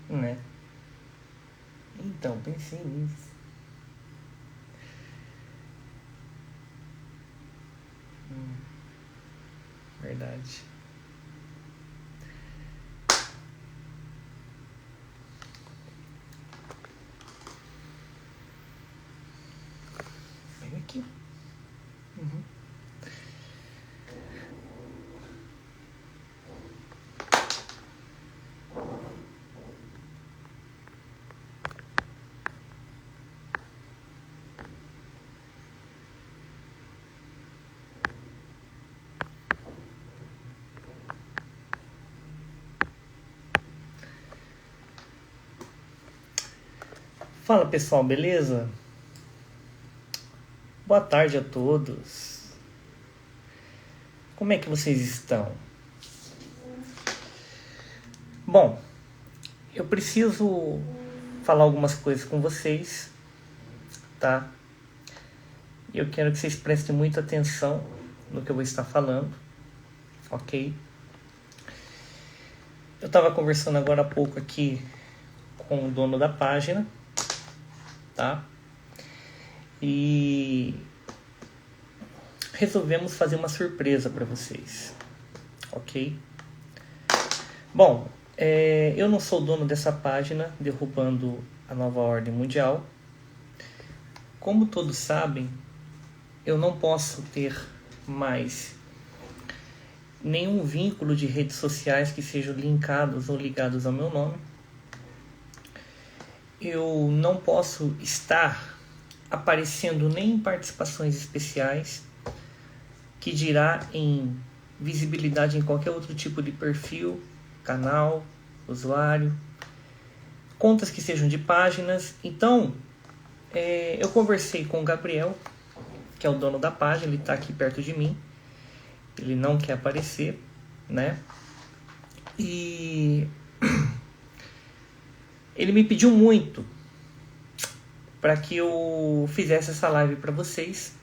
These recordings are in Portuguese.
né? Então, pensei nisso. Verdade. Vem aqui. Uhum. Fala pessoal, beleza? Boa tarde a todos. Como é que vocês estão? Bom, eu preciso falar algumas coisas com vocês, tá? Eu quero que vocês prestem muita atenção no que eu vou estar falando, ok? Eu estava conversando agora há pouco aqui com o dono da página, tá? E resolvemos fazer uma surpresa para vocês, ok? Bom, eu não sou dono dessa página, Derrubando a Nova Ordem Mundial. Como todos sabem, eu não posso ter mais nenhum vínculo de redes sociais que sejam linkados ou ligados ao meu nome. Eu não posso estar aparecendo nem em participações especiais, que dirá em visibilidade em qualquer outro tipo de perfil, canal, usuário, contas que sejam de páginas. Então, eu conversei com o Gabriel, que é o dono da página, ele está aqui perto de mim, ele não quer aparecer, né? E ele me pediu muito para que eu fizesse essa live para vocês,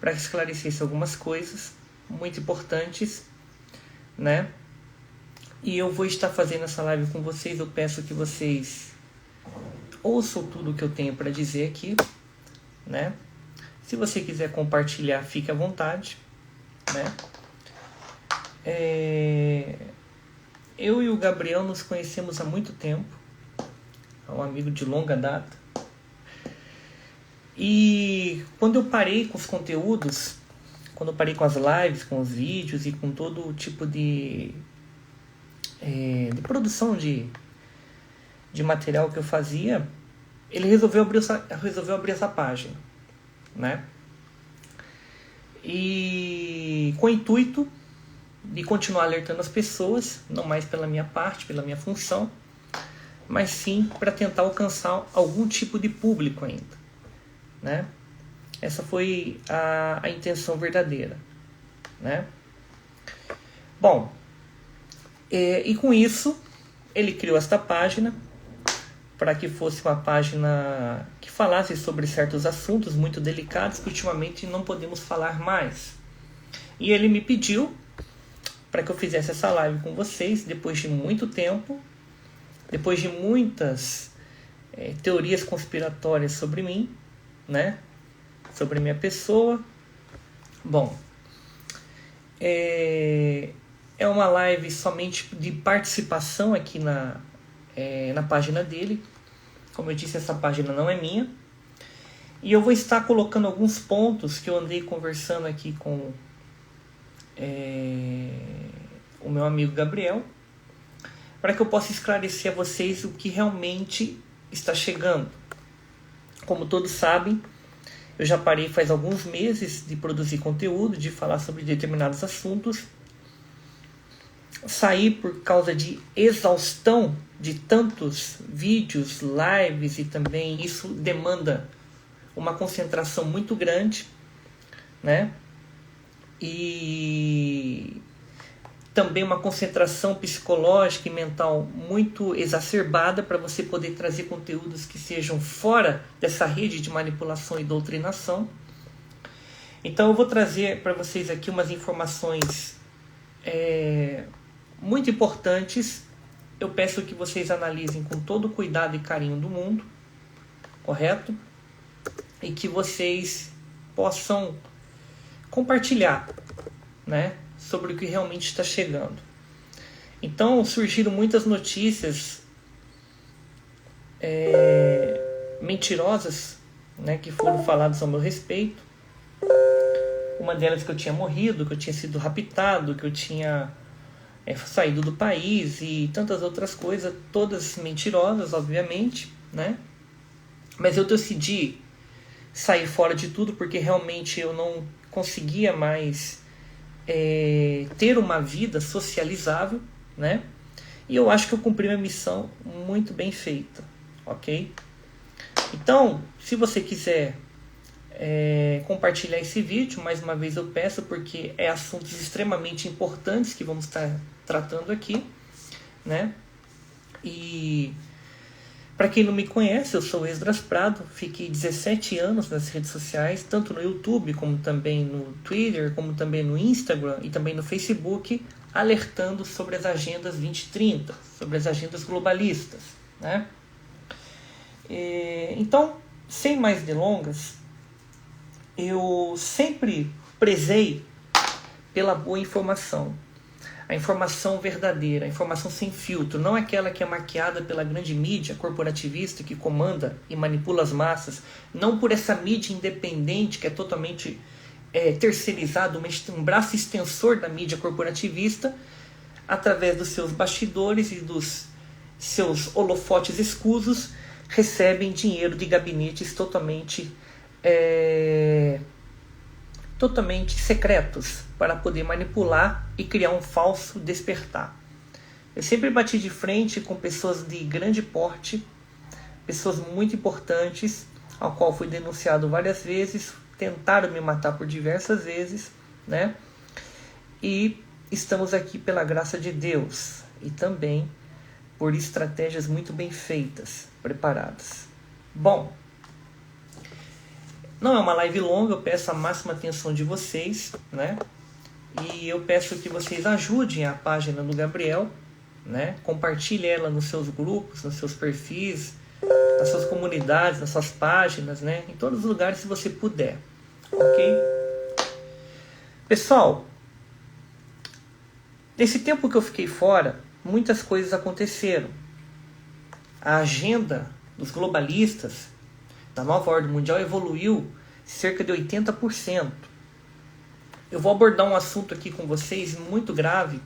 para que esclarecesse algumas coisas muito importantes, né? E eu vou estar fazendo essa live com vocês. Eu peço que vocês ouçam tudo o que eu tenho para dizer aqui, né? Se você quiser compartilhar, fique à vontade, né? Eu e o Gabriel nos conhecemos há muito tempo, é um amigo de longa data. E quando eu parei com os conteúdos, quando eu parei com as lives, com os vídeos e com todo tipo de produção de material que eu fazia, ele resolveu abrir essa página, né? E com o intuito de continuar alertando as pessoas, não mais pela minha parte, pela minha função, mas sim para tentar alcançar algum tipo de público ainda, né? Essa foi a intenção verdadeira, né? Bom, e com isso ele criou esta página para que fosse uma página que falasse sobre certos assuntos muito delicados que ultimamente não podemos falar mais. E ele me pediu para que eu fizesse essa live com vocês depois de muito tempo, depois de muitas teorias conspiratórias sobre mim, né? Sobre minha pessoa. Bom, é uma live somente de participação aqui na página dele. Como eu disse, essa página não é minha. E eu vou estar colocando alguns pontos que eu andei conversando aqui com o meu amigo Gabriel, para que eu possa esclarecer a vocês o que realmente está chegando. Como todos sabem, eu já parei faz alguns meses de produzir conteúdo, de falar sobre determinados assuntos. Saí por causa de exaustão de tantos vídeos, lives, e também isso demanda uma concentração muito grande, né? E também uma concentração psicológica e mental muito exacerbada para você poder trazer conteúdos que sejam fora dessa rede de manipulação e doutrinação. Então eu vou trazer para vocês aqui umas informações muito importantes eu peço que vocês analisem com todo o cuidado e carinho do mundo, correto? E que vocês possam compartilhar, né, sobre o que realmente está chegando. Então, surgiram muitas notícias mentirosas, né, que foram faladas ao meu respeito. Uma delas que eu tinha morrido, que eu tinha sido raptado, que eu tinha saído do país e tantas outras coisas, todas mentirosas, obviamente, né? Mas eu decidi sair fora de tudo porque realmente eu não conseguia mais ter uma vida socializável, né? E eu acho que eu cumpri minha missão muito bem feita, ok? Então, se você quiser compartilhar esse vídeo, mais uma vez eu peço, porque é assuntos extremamente importantes que vamos estar tratando aqui, né? E para quem não me conhece, eu sou Esdras Prado, fiquei 17 anos nas redes sociais, tanto no YouTube, como também no Twitter, como também no Instagram e também no Facebook, alertando sobre as agendas 2030, sobre as agendas globalistas, né? Então, sem mais delongas, eu sempre prezei pela boa informação, a informação verdadeira, a informação sem filtro, não aquela que é maquiada pela grande mídia corporativista que comanda e manipula as massas, não por essa mídia independente que é totalmente terceirizado, um braço extensor da mídia corporativista, através dos seus bastidores e dos seus holofotes escusos, recebem dinheiro de gabinetes totalmente secretos para poder manipular e criar um falso despertar. Eu sempre bati de frente com pessoas de grande porte, pessoas muito importantes, ao qual fui denunciado várias vezes, tentaram me matar por diversas vezes, né? E estamos aqui pela graça de Deus e também por estratégias muito bem feitas, preparadas. Bom, não é uma live longa, eu peço a máxima atenção de vocês, né? E eu peço que vocês ajudem a página do Gabriel, né? Compartilhe ela nos seus grupos, nos seus perfis, nas suas comunidades, nas suas páginas, né? Em todos os lugares, se você puder, ok? Pessoal, nesse tempo que eu fiquei fora, muitas coisas aconteceram. A agenda dos globalistas da nova ordem mundial evoluiu cerca de 80%. Eu vou abordar um assunto aqui com vocês muito grave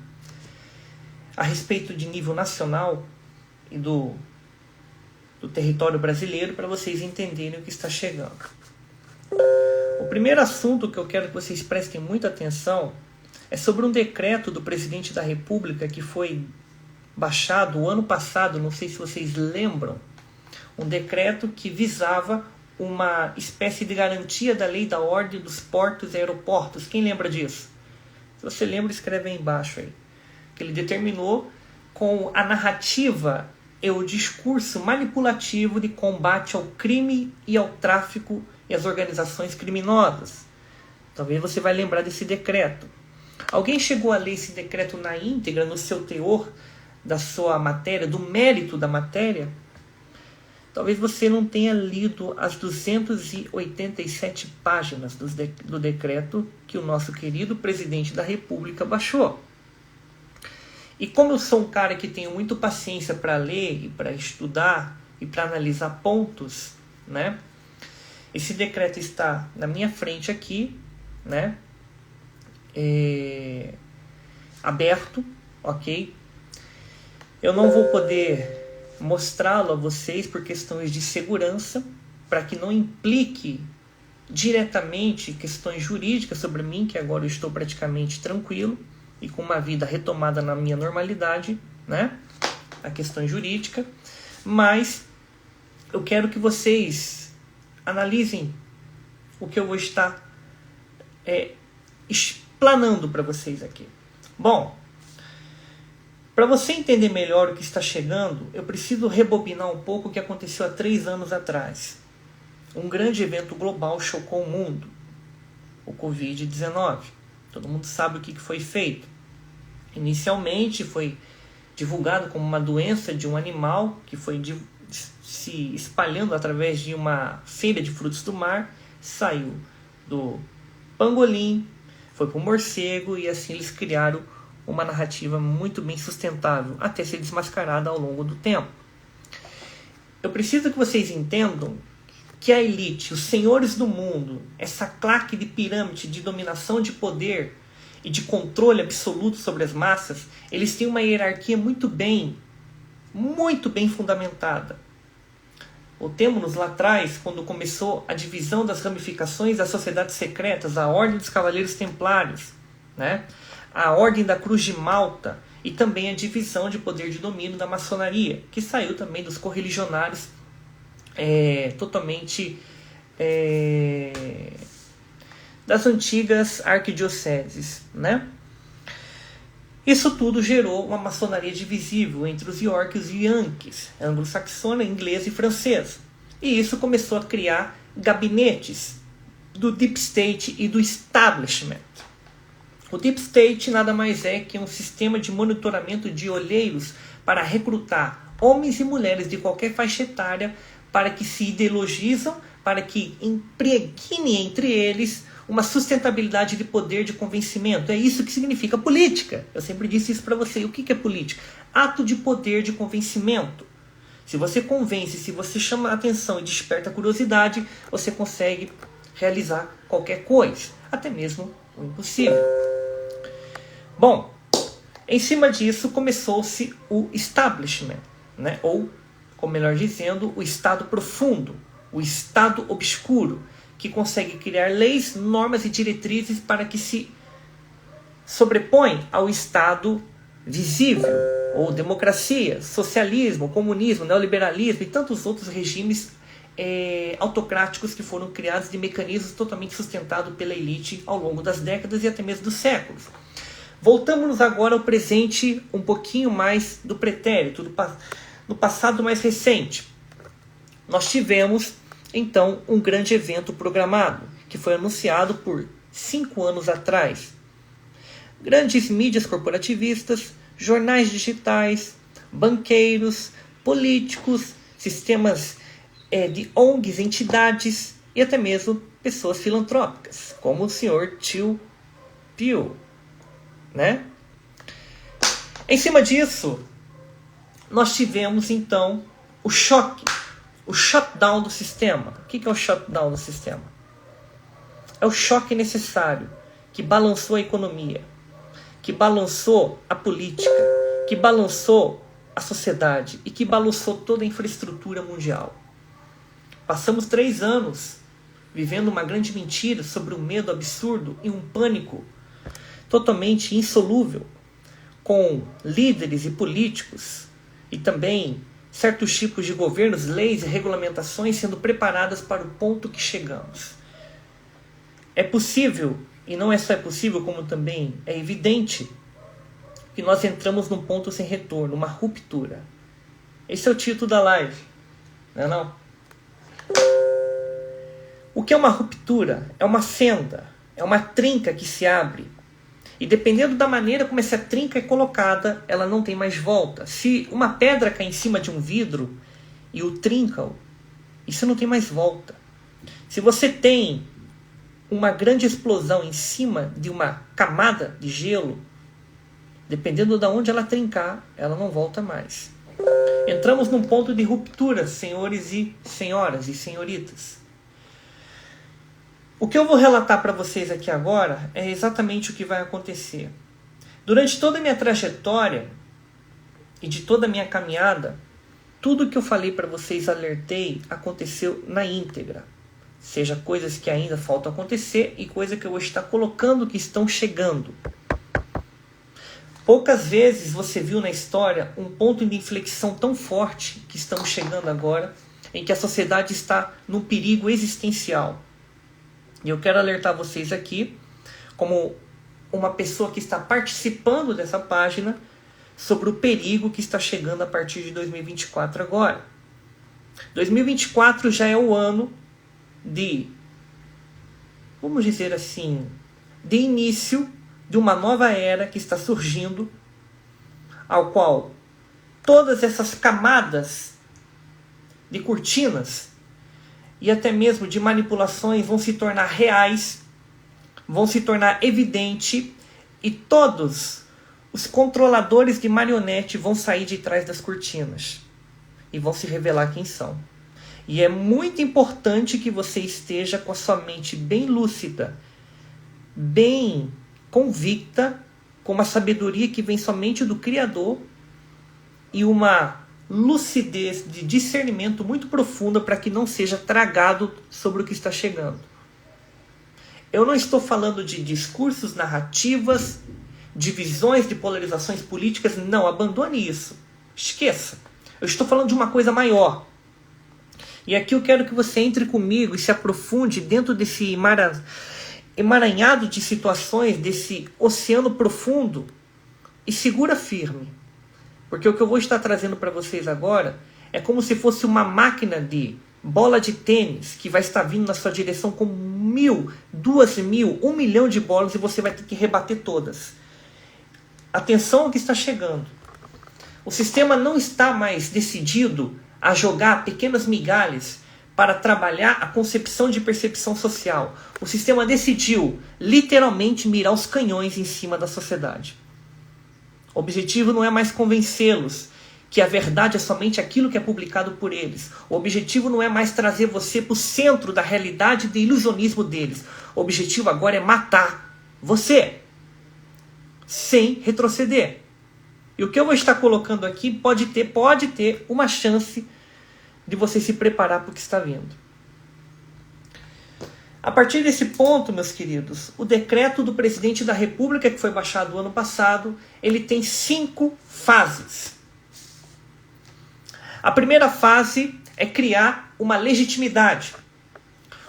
a respeito de nível nacional e do território brasileiro, para vocês entenderem o que está chegando. O primeiro assunto que eu quero que vocês prestem muita atenção é sobre um decreto do presidente da República que foi baixado o ano passado, não sei se vocês lembram, um decreto que visava uma espécie de garantia da lei da ordem dos portos e aeroportos. Quem lembra disso? Se você lembra, escreve aí embaixo aí. Que ele determinou com a narrativa e o discurso manipulativo de combate ao crime e ao tráfico e às organizações criminosas. Talvez você vai lembrar desse decreto. Alguém chegou a ler esse decreto na íntegra, no seu teor da sua matéria, do mérito da matéria? Talvez você não tenha lido as 287 páginas do decreto que o nosso querido presidente da República baixou. E como eu sou um cara que tenho muito paciência para ler e para estudar e para analisar pontos, né? Esse decreto está na minha frente aqui, né? Aberto, ok? Eu não vou poder mostrá-lo a vocês por questões de segurança, para que não implique diretamente questões jurídicas sobre mim, que agora eu estou praticamente tranquilo e com uma vida retomada na minha normalidade, né? A questão jurídica. Mas eu quero que vocês analisem o que eu vou estar explanando para vocês aqui. Bom, para você entender melhor o que está chegando, eu preciso rebobinar um pouco o que aconteceu há 3 anos atrás. Um grande evento global chocou o mundo, o Covid-19. Todo mundo sabe o que foi feito. Inicialmente foi divulgado como uma doença de um animal que foi se espalhando através de uma feira de frutos do mar, saiu do pangolim, foi para o morcego, e assim eles criaram uma narrativa muito bem sustentável, até ser desmascarada ao longo do tempo. Eu preciso que vocês entendam que a elite, os senhores do mundo, essa claque de pirâmide de dominação de poder e de controle absoluto sobre as massas, eles têm uma hierarquia muito bem fundamentada. Voltemos lá atrás, quando começou a divisão das ramificações das sociedades secretas, a Ordem dos Cavaleiros Templários, né? A Ordem da Cruz de Malta, e também a divisão de poder de domínio da maçonaria, que saiu também dos correligionários totalmente das antigas arquidioceses, né? Isso tudo gerou uma maçonaria divisível entre os York e os Yankees, anglo-saxona, inglesa e francesa. E isso começou a criar gabinetes do Deep State e do Establishment. O Deep State nada mais é que um sistema de monitoramento de olheiros para recrutar homens e mulheres de qualquer faixa etária para que se ideologizam, para que impregne entre eles uma sustentabilidade de poder de convencimento. É isso que significa política. Eu sempre disse isso para você. E o que é política? Ato de poder de convencimento. Se você convence, se você chama a atenção e desperta a curiosidade, você consegue realizar qualquer coisa, até mesmo o impossível. Bom, em cima disso começou-se o establishment, né? Ou, como melhor dizendo, o estado profundo, o estado obscuro, que consegue criar leis, normas e diretrizes para que se sobrepõe ao estado visível, ou democracia, socialismo, comunismo, neoliberalismo e tantos outros regimes autocráticos que foram criados de mecanismos totalmente sustentados pela elite ao longo das décadas e até mesmo dos séculos. Voltamos agora ao presente, um pouquinho mais do pretérito, do passado mais recente. Nós tivemos, então, um grande evento programado, que foi anunciado por 5 anos atrás. Grandes mídias corporativistas, jornais digitais, banqueiros, políticos, sistemas de ONGs, entidades e até mesmo pessoas filantrópicas, como o Sr. Tio Pio, né? Em cima disso, nós tivemos então o choque, o shutdown do sistema. O que é o shutdown do sistema? É o choque necessário que balançou a economia, que balançou a política, que balançou a sociedade e que balançou toda a infraestrutura mundial. Passamos 3 anos vivendo uma grande mentira sobre um medo absurdo e um pânico totalmente insolúvel, com líderes e políticos e também certos tipos de governos, leis e regulamentações sendo preparadas para o ponto que chegamos. É possível, e não é só possível, como também é evidente, que nós entramos num ponto sem retorno, uma ruptura. Esse é o título da live, não é não? O que é uma ruptura? É uma fenda, é uma trinca que se abre. E dependendo da maneira como essa trinca é colocada, ela não tem mais volta. Se uma pedra cai em cima de um vidro e o trinca, isso não tem mais volta. Se você tem uma grande explosão em cima de uma camada de gelo, dependendo de onde ela trincar, ela não volta mais. Entramos num ponto de ruptura, senhores e senhoras e senhoritas. O que eu vou relatar para vocês aqui agora é exatamente o que vai acontecer. Durante toda a minha trajetória e de toda a minha caminhada, tudo que eu falei para vocês, alertei, aconteceu na íntegra. Seja coisas que ainda faltam acontecer e coisas que eu vou estar colocando que estão chegando. Poucas vezes você viu na história um ponto de inflexão tão forte que estamos chegando agora, em que a sociedade está num perigo existencial. E eu quero alertar vocês aqui, como uma pessoa que está participando dessa página, sobre o perigo que está chegando a partir de 2024 agora. 2024 já é o ano de, vamos dizer assim, de início de uma nova era que está surgindo, ao qual todas essas camadas de cortinas e até mesmo de manipulações vão se tornar reais, vão se tornar evidente, e todos os controladores de marionete vão sair de trás das cortinas e vão se revelar quem são. E é muito importante que você esteja com a sua mente bem lúcida, bem convicta, com uma sabedoria que vem somente do Criador e uma lucidez de discernimento muito profunda para que não seja tragado sobre o que está chegando. Eu não estou falando de discursos, narrativas, divisões, de polarizações políticas. Não, abandone isso. Esqueça. Eu estou falando de uma coisa maior. E aqui eu quero que você entre comigo e se aprofunde dentro desse emaranhado de situações, desse oceano profundo, e segura firme. Porque o que eu vou estar trazendo para vocês agora é como se fosse uma máquina de bola de tênis que vai estar vindo na sua direção com 1.000, 2.000, 1 milhão de bolas, e você vai ter que rebater todas. Atenção ao que está chegando. O sistema não está mais decidido a jogar pequenas migalhas para trabalhar a concepção de percepção social. O sistema decidiu literalmente mirar os canhões em cima da sociedade. O objetivo não é mais convencê-los que a verdade é somente aquilo que é publicado por eles. O objetivo não é mais trazer você para o centro da realidade do ilusionismo deles. O objetivo agora é matar você, sem retroceder. E o que eu vou estar colocando aqui pode ter uma chance de você se preparar para o que está vindo. A partir desse ponto, meus queridos, o decreto do presidente da República, que foi baixado ano passado, ele tem 5 fases. A primeira fase é criar uma legitimidade.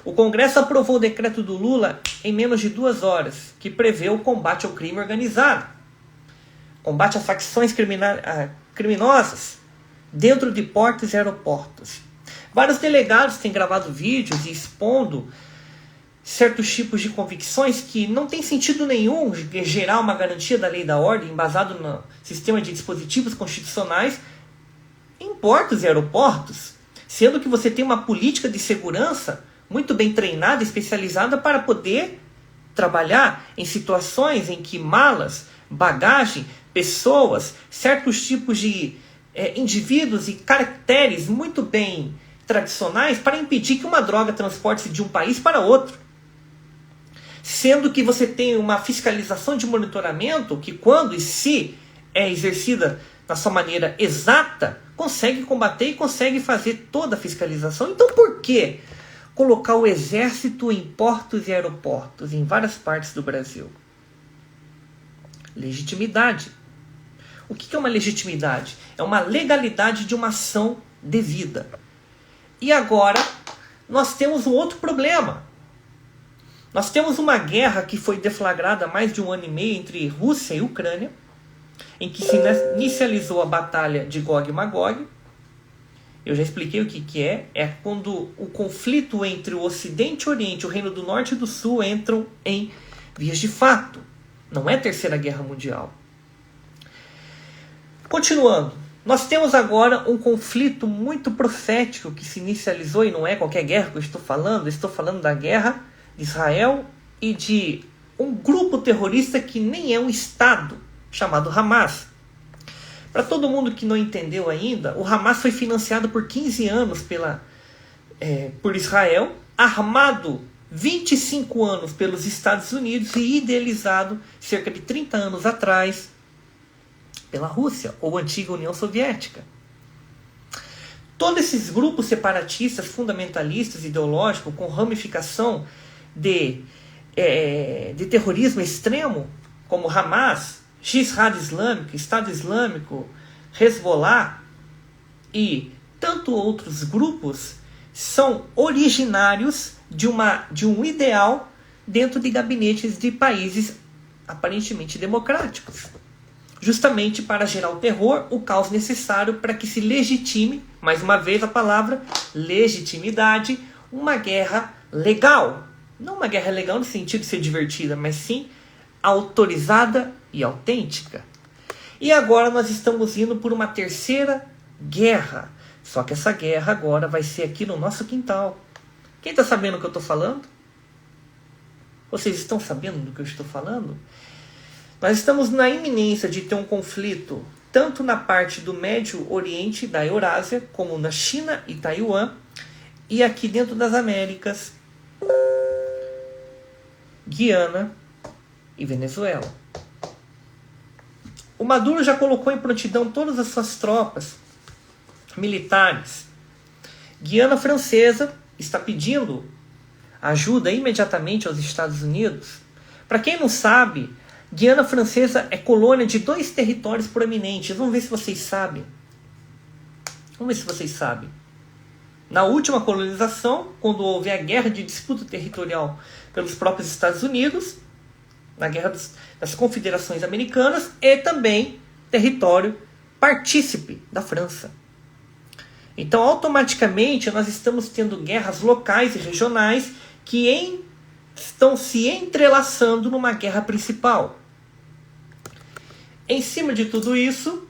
O Congresso aprovou o decreto do Lula em menos de 2 horas, que prevê o combate ao crime organizado, combate a facções criminosas dentro de portos e aeroportos. Vários delegados têm gravado vídeos e expondo certos tipos de convicções que não tem sentido nenhum gerar uma garantia da lei e da ordem embasado no sistema de dispositivos constitucionais em portos e aeroportos, sendo que você tem uma política de segurança muito bem treinada e especializada para poder trabalhar em situações em que malas, bagagem, pessoas, certos tipos de indivíduos e caracteres muito bem tradicionais para impedir que uma droga transporte-se de um país para outro. Sendo que você tem uma fiscalização de monitoramento que, quando e se é exercida na sua maneira exata, consegue combater e consegue fazer toda a fiscalização. Então por que colocar o exército em portos e aeroportos em várias partes do Brasil? Legitimidade. O que é uma legitimidade? É uma legalidade de uma ação devida. E agora nós temos um outro problema. Nós temos uma guerra que foi deflagrada há mais de 1 ano e meio entre Rússia e Ucrânia, em que se inicializou a batalha de Gog e Magog. Eu já expliquei o que é. É quando o conflito entre o Ocidente e o Oriente, o Reino do Norte e do Sul, entram em vias de fato. Não é a Terceira Guerra Mundial. Continuando, nós temos agora um conflito muito profético que se inicializou, e não é qualquer guerra que eu estou falando da guerra de Israel e de um grupo terrorista que nem é um Estado, chamado Hamas. Para todo mundo que não entendeu ainda, o Hamas foi financiado por 15 anos por Israel, armado 25 anos pelos Estados Unidos e idealizado cerca de 30 anos atrás pela Rússia, ou antiga União Soviética. Todos esses grupos separatistas, fundamentalistas, ideológicos, com ramificação de terrorismo extremo, como Hamas, Jihad Islâmico, Estado Islâmico, Hezbollah e tanto outros grupos, são originários de um ideal dentro de gabinetes de países aparentemente democráticos, justamente para gerar o terror, o caos necessário para que se legitime, mais uma vez a palavra legitimidade, uma guerra legal. Não uma guerra legal no sentido de ser divertida, mas sim autorizada e autêntica. E agora nós estamos indo por uma terceira guerra. Só que essa guerra agora vai ser aqui no nosso quintal. Quem está sabendo o que eu estou falando? Vocês estão sabendo do que eu estou falando? Nós estamos na iminência de ter um conflito, tanto na parte do Médio Oriente, da Eurásia, como na China e Taiwan, e aqui dentro das Américas, Guiana e Venezuela. O Maduro já colocou em prontidão todas as suas tropas militares. Guiana Francesa está pedindo ajuda imediatamente aos Estados Unidos. Para quem não sabe, Guiana Francesa é colônia de 2 territórios proeminentes. Vamos ver se vocês sabem. Na última colonização, quando houve a guerra de disputa territorial pelos próprios Estados Unidos, na guerra das confederações americanas, e também território partícipe da França. Então, automaticamente, nós estamos tendo guerras locais e regionais que estão se entrelaçando numa guerra principal. Em cima de tudo isso,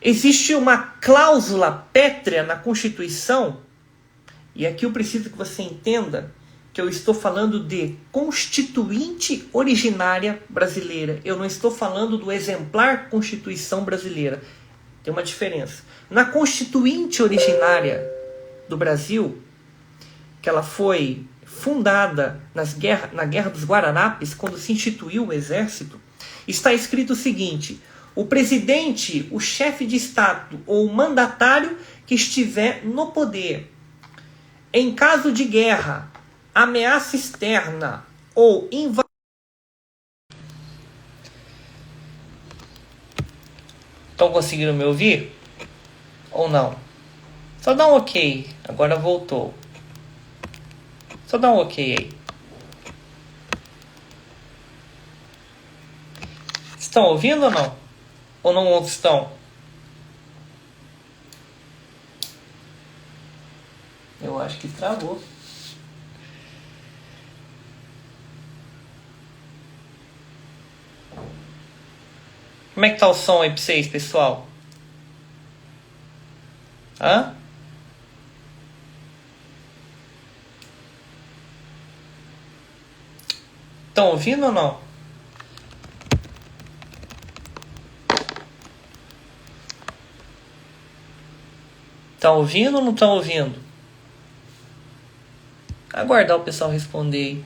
existe uma cláusula pétrea na Constituição, e aqui eu preciso que você entenda que eu estou falando de Constituinte Originária Brasileira. Eu não estou falando do exemplar Constituição Brasileira. Tem uma diferença. Na Constituinte Originária do Brasil, que ela foi fundada na Guerra dos Guararapes, quando se instituiu o Exército, está escrito o seguinte: o presidente, o chefe de Estado ou o mandatário que estiver no poder, em caso de guerra, ameaça externa ou invasão. Estão conseguindo me ouvir? Ou não? Só dá um ok. Agora voltou. Só dá um ok aí. Estão ouvindo ou não? Ou não estão? Eu acho que travou. Como é que tá o som aí pra vocês, pessoal? Hã? Estão ouvindo ou não? Estão ouvindo ou não estão ouvindo? Aguardar o pessoal responder aí.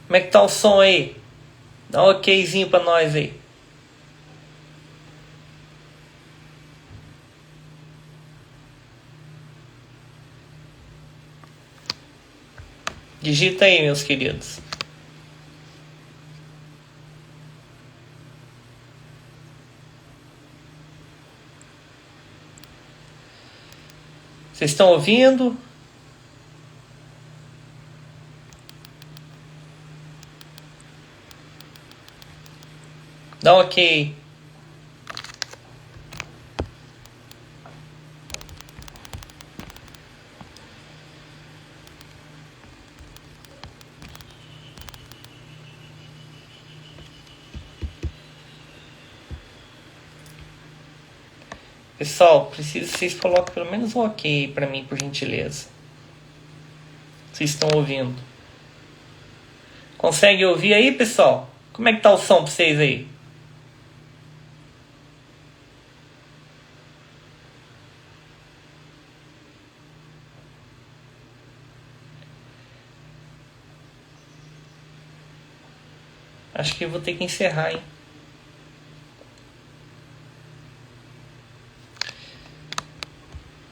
Como é que tá o som aí? Dá um okzinho pra nós aí. Digita aí, meus queridos. Vocês estão ouvindo? Dá um ok. Pessoal, preciso que vocês coloquem pelo menos um ok para mim, por gentileza. Vocês estão ouvindo? Consegue ouvir aí, pessoal? Como é que tá o som para vocês aí? Acho que eu vou ter que encerrar, hein?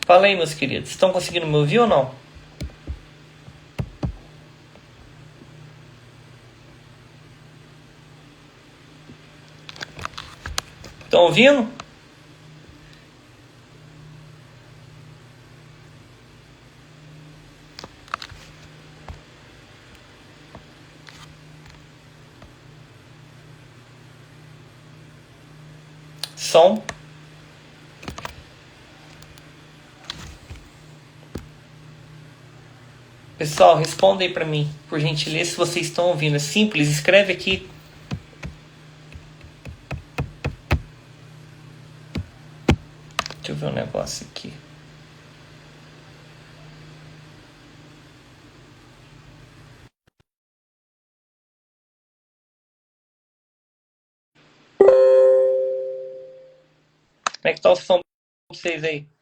Fala aí, meus queridos. Estão conseguindo me ouvir ou não? Estão ouvindo? Som. Pessoal, respondem para mim, por gentileza, se vocês estão ouvindo. É simples, escreve aqui. Deixa eu ver um negócio aqui. Como é que tá o som pra vocês aí?